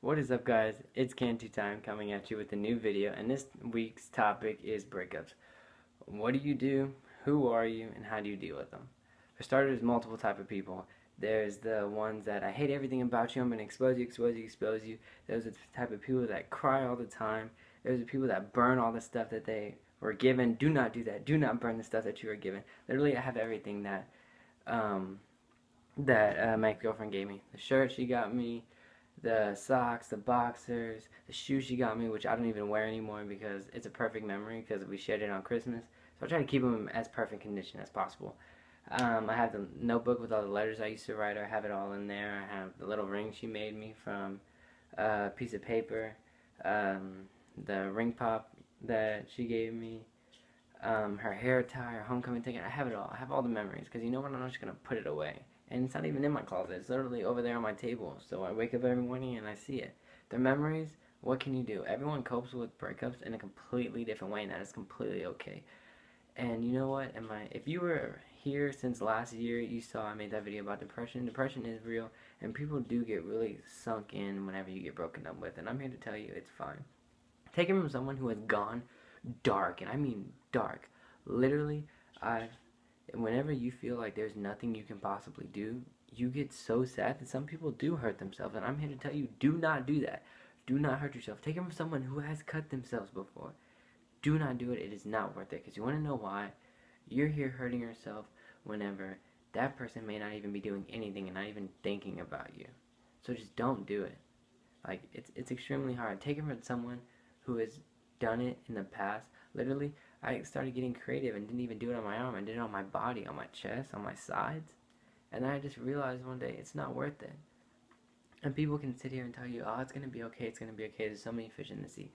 What is up, guys? It's CANTUTIME coming at you with a new video, and this week's topic is breakups. What do you do? Who are you? And how do you deal with them? For starters, there's multiple type of people. There's the ones that I hate everything about you, I'm gonna expose you, expose you, expose you. There's the type of people that cry all the time. There's the people that burn all the stuff that they were given. Do not do that. Do not burn the stuff that you were given. Literally, I have everything um, that my ex-girlfriend gave me. The shirt she got me, the socks, the boxers, the shoes she got me, which I don't even wear anymore because it's a perfect memory because we shared it on Christmas. So I try to keep them as perfect condition as possible. I have the notebook with all the letters I used to write her. I have it all in there. I have the little ring she made me from a piece of paper. The ring pop that she gave me. Her hair tie, her homecoming ticket. I have it all. I have all the memories because you know what? I'm not just going to put it away. And it's not even in my closet. It's literally over there on my table. So I wake up every morning and I see it. The memories, what can you do? Everyone copes with breakups in a completely different way, and that is completely okay. And you know what? If you were here since last year, you saw I made that video about depression. Depression is real, and people do get really sunk in whenever you get broken up with. And I'm here to tell you it's fine. Take it from someone who has gone dark, and I mean dark. Literally, whenever you feel like there's nothing you can possibly do, you get so sad that some people do hurt themselves. And I'm here to tell you, do not do that. Do not hurt yourself. Take it from someone who has cut themselves before. Do not do it. It is not worth it. Because you want to know why? You're here hurting yourself whenever that person may not even be doing anything and not even thinking about you. So just don't do it. Like, it's extremely hard. Take it from someone who has done it in the past. Literally, I started getting creative and didn't even do it on my arm. I did it on my body, on my chest, on my sides. And then I just realized one day it's not worth it. And people can sit here and tell you, oh, it's going to be okay, it's going to be okay. There's so many fish in the sea.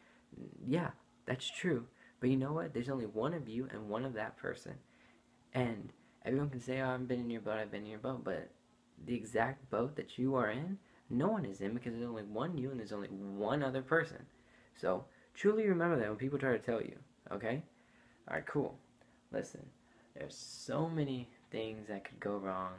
Yeah, that's true. But you know what? There's only one of you and one of that person. And everyone can say, oh, I've been in your boat, I've been in your boat. But the exact boat that you are in, no one is in because there's only one you and there's only one other person. So truly remember that when people try to tell you, okay? Alright, cool. Listen, there's so many things that could go wrong.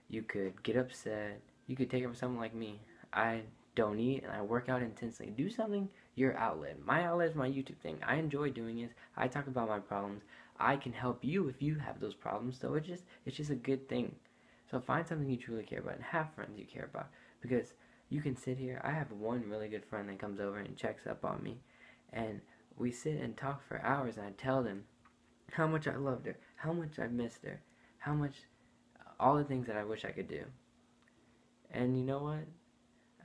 You could get upset. You could take it from someone like me. I don't eat and I work out intensely. Do something, your outlet. My outlet is my YouTube thing. I enjoy doing it. I talk about my problems. I can help you if you have those problems. So it's just a good thing. So find something you truly care about and have friends you care about. Because you can sit here. I have one really good friend that comes over and checks up on me. And we sit and talk for hours, and I tell them how much I loved her, how much I missed her, how much, all the things that I wish I could do. And you know what?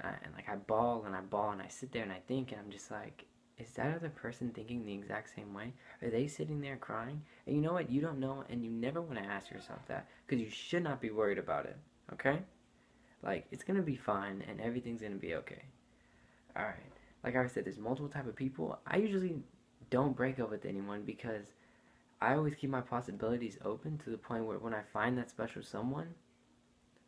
I bawl and I bawl and I sit there and I think, and I'm just like, is that other person thinking the exact same way? Are they sitting there crying? And you know what? You don't know, and you never want to ask yourself that because you should not be worried about it, okay? Like, it's going to be fine and everything's going to be okay. Alright. Like I said, there's multiple type of people. I usually don't break up with anyone because I always keep my possibilities open to the point where when I find that special someone,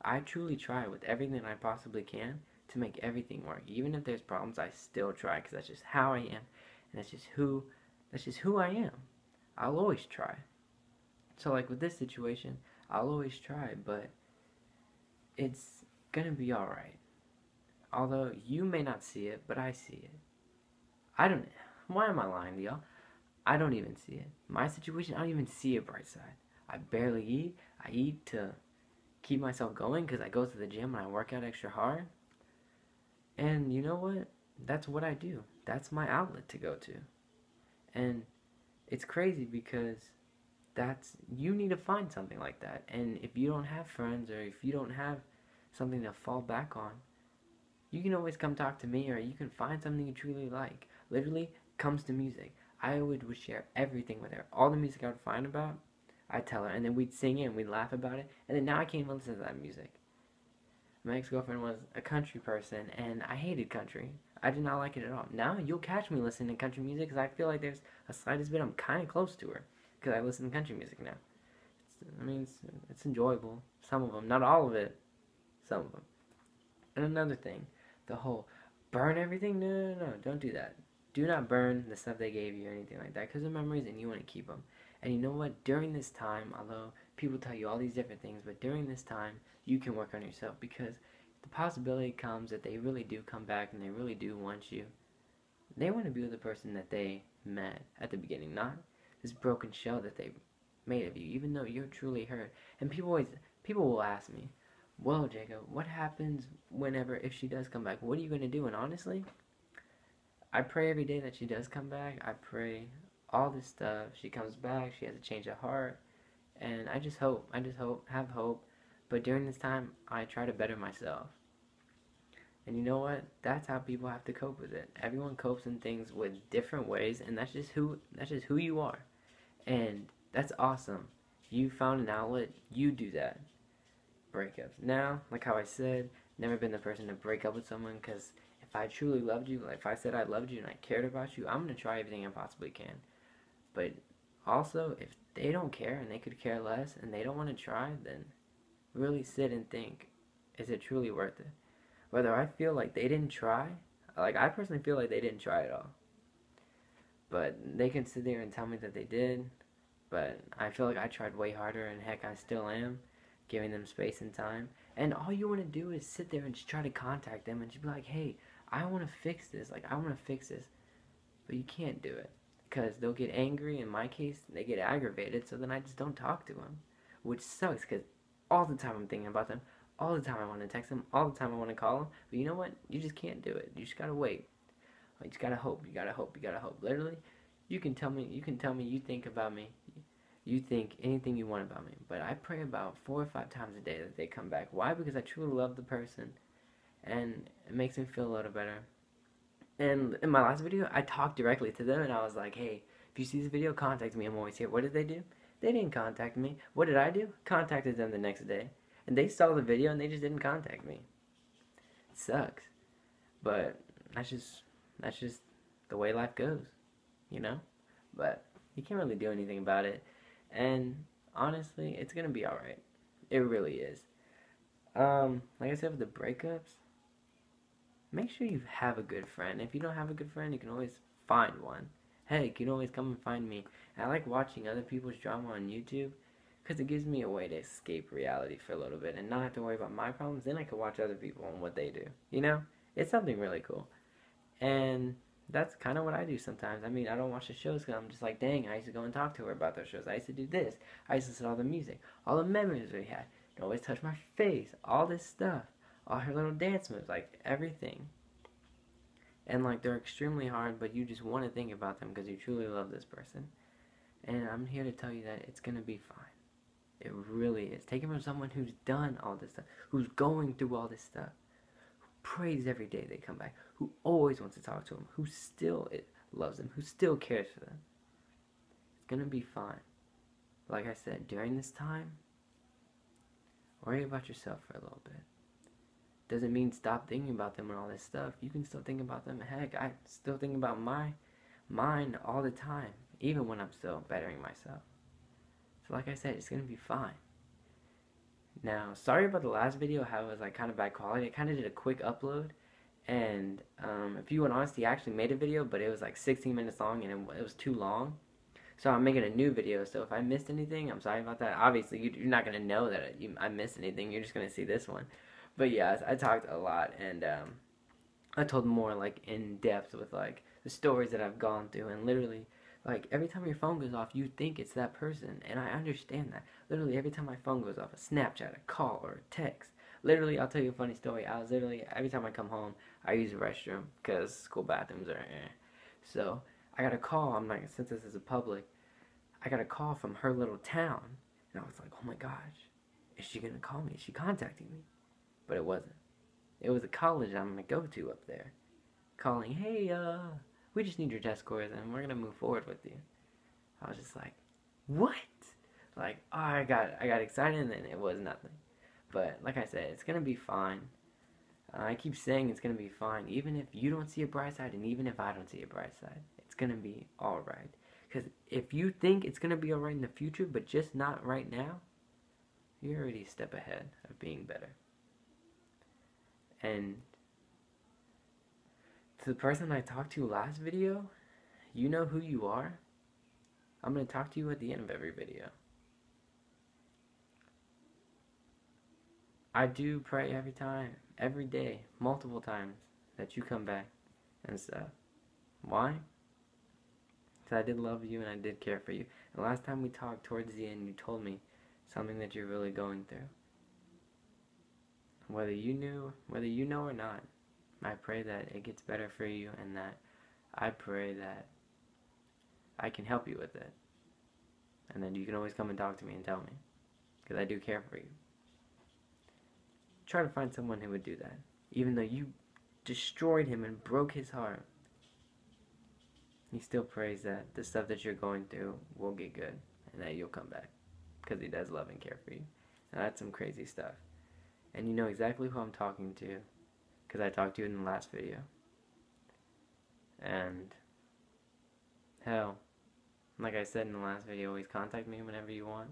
I truly try with everything I possibly can to make everything work. Even if there's problems, I still try because that's just how I am, and that's just who I am. I'll always try. So like with this situation, I'll always try, but it's gonna be alright. Although you may not see it, but I see it. I don't. Why am I lying to y'all? I don't even see it. My situation, I don't even see a bright side. I barely eat. I eat to keep myself going because I go to the gym and I work out extra hard. And you know what? That's what I do. That's my outlet to go to. And it's crazy because you need to find something like that. And if you don't have friends or if you don't have something to fall back on, you can always come talk to me, or you can find something you truly like. Literally, comes to music. I would share everything with her. All the music I would find about, I'd tell her, and then we'd sing it and we'd laugh about it. And then now I can't even listen to that music. My ex-girlfriend was a country person, and I hated country. I did not like it at all. Now you'll catch me listening to country music because I feel like there's a slightest bit I'm kind of close to her because I listen to country music now. It's enjoyable. Some of them, not all of it. Some of them. And another thing, the whole burn everything. No, don't do that. Do not burn the stuff they gave you or anything like that because they're memories and you want to keep them. And you know what? During this time, although people tell you all these different things, but during this time, you can work on yourself because the possibility comes that they really do come back and they really do want you. They want to be with the person that they met at the beginning, not this broken shell that they made of you, even though you're truly hurt. And people will ask me, well, Jacob, what happens if she does come back? What are you going to do? And honestly, I pray every day that she does come back. I pray all this stuff. She comes back. She has a change of heart. And I just hope, have hope. But during this time, I try to better myself. And you know what? That's how people have to cope with it. Everyone copes in things with different ways, and that's just who you are. And that's awesome. You found an outlet. You do that. Breakups. Now, like how I said, never been the person to break up with someone, because if I truly loved you, like if I said I loved you and I cared about you, I'm going to try everything I possibly can. But also, if they don't care and they could care less and they don't want to try, then really sit and think, is it truly worth it? Whether I feel like they didn't try, like I personally feel like they didn't try at all. But they can sit there and tell me that they did, but I feel like I tried way harder, and heck, I still am, giving them space and time. And all you want to do is sit there and just try to contact them and just be like, hey, I want to fix this, but you can't do it, because they'll get angry. In my case, they get aggravated, so then I just don't talk to them, which sucks, because all the time I'm thinking about them, all the time I want to text them, all the time I want to call them, but you know what, you just can't do it. You just gotta wait. You just gotta hope. Literally, you can tell me you think about me, you think anything you want about me, but I pray about 4 or 5 times a day that they come back. Why? Because I truly love the person, and it makes me feel a little better. And in my last video, I talked directly to them, and I was like, hey, if you see this video, contact me. I'm always here. What did they do? They didn't contact me. What did I do? Contacted them the next day. And they saw the video, and they just didn't contact me. It sucks. But that's just the way life goes, you know? But you can't really do anything about it. And honestly, it's going to be alright. It really is. Like I said, with the breakups, make sure you have a good friend. If you don't have a good friend, you can always find one. Heck, you can always come and find me. And I like watching other people's drama on YouTube, because it gives me a way to escape reality for a little bit and not have to worry about my problems. Then I can watch other people and what they do. You know? It's something really cool. And that's kind of what I do sometimes. I mean, I don't watch the shows because I'm just like, dang, I used to go and talk to her about those shows. I used to do this. I used to listen to all the music, all the memories we had. She'd always touch my face, all this stuff, all her little dance moves, like everything. And like, they're extremely hard, but you just want to think about them because you truly love this person. And I'm here to tell you that it's going to be fine. It really is. Take it from someone who's done all this stuff, who's going through all this stuff, who prays every day they come back, who always wants to talk to them, who still loves them, who still cares for them. It's going to be fine. Like I said, during this time, worry about yourself for a little bit. Doesn't mean stop thinking about them and all this stuff. You can still think about them. Heck, I still think about mine all the time, even when I'm still bettering myself. So like I said, it's going to be fine. Now, sorry about the last video, how it was like kind of bad quality. I kind of did a quick upload. And if you want honesty, I actually made a video, but it was like 16 minutes long and it was too long. So I'm making a new video. So if I missed anything, I'm sorry about that. Obviously, you're not going to know that I missed anything. You're just going to see this one. But yeah, I talked a lot. And I told more like in depth with like the stories that I've gone through. And literally, like, every time your phone goes off, you think it's that person, and I understand that. Literally, every time my phone goes off, a Snapchat, a call, or a text. Literally, I'll tell you a funny story. Every time I come home, I use the restroom, because school bathrooms are So, I got a call, I'm like, since this is a public, I got a call from her little town, and I was like, oh my gosh, is she gonna call me? Is she contacting me? But it wasn't. It was a college I'm gonna go to up there, calling, hey, we just need your test scores and we're gonna move forward with you. I was just like, what? Like, oh, I got excited, and then it was nothing. But like I said, it's gonna be fine. I keep saying it's gonna be fine, even if you don't see a bright side, and even if I don't see a bright side, it's gonna be all right. Because if you think it's gonna be all right in the future, but just not right now, you're already a step ahead of being better. And to the person I talked to last video, you know who you are. I'm going to talk to you at the end of every video. I do pray every time, every day, multiple times, that you come back and stuff. Why? Because I did love you and I did care for you. And last time we talked towards the end, you told me something that you're really going through. Whether you know or not, I pray that it gets better for you, and that I pray that I can help you with it. And then you can always come and talk to me and tell me, because I do care for you. Try to find someone who would do that, even though you destroyed him and broke his heart. He still prays that the stuff that you're going through will get good and that you'll come back, because he does love and care for you. Now that's some crazy stuff. And you know exactly who I'm talking to, because I talked to you in the last video. And hell, like I said in the last video, always contact me whenever you want.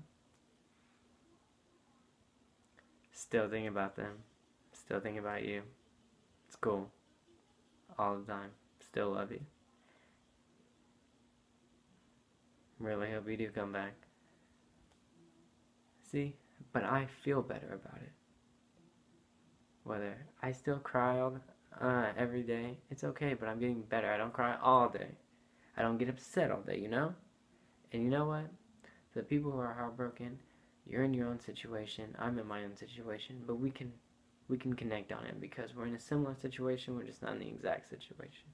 Still thinking about them. Still thinking about you. It's cool. All the time. Still love you. Really hope you do come back. See? But I feel better about it. Whether I still cry every day, it's okay, but I'm getting better. I don't cry all day. I don't get upset all day, you know? And you know what? For the people who are heartbroken, you're in your own situation, I'm in my own situation, but we can connect on it because we're in a similar situation, we're just not in the exact situation.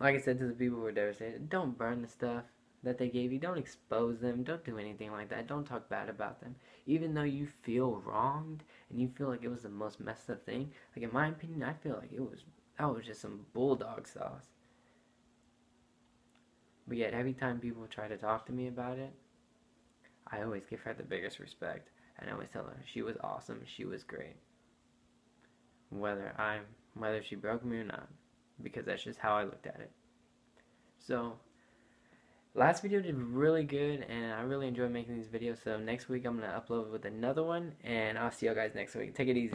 Like I said to the people who are devastated, don't burn the stuff that they gave you. Don't expose them. Don't do anything like that. Don't talk bad about them. Even though you feel wronged and you feel like it was the most messed up thing, like in my opinion, I feel like that was just some bulldog sauce. But yet every time people try to talk to me about it, I always give her the biggest respect. And I always tell her she was awesome, she was great. Whether she broke me or not. Because that's just how I looked at it. So, last video did really good, and I really enjoy making these videos. So next week I'm going to upload with another one, and I'll see you guys next week. Take it easy.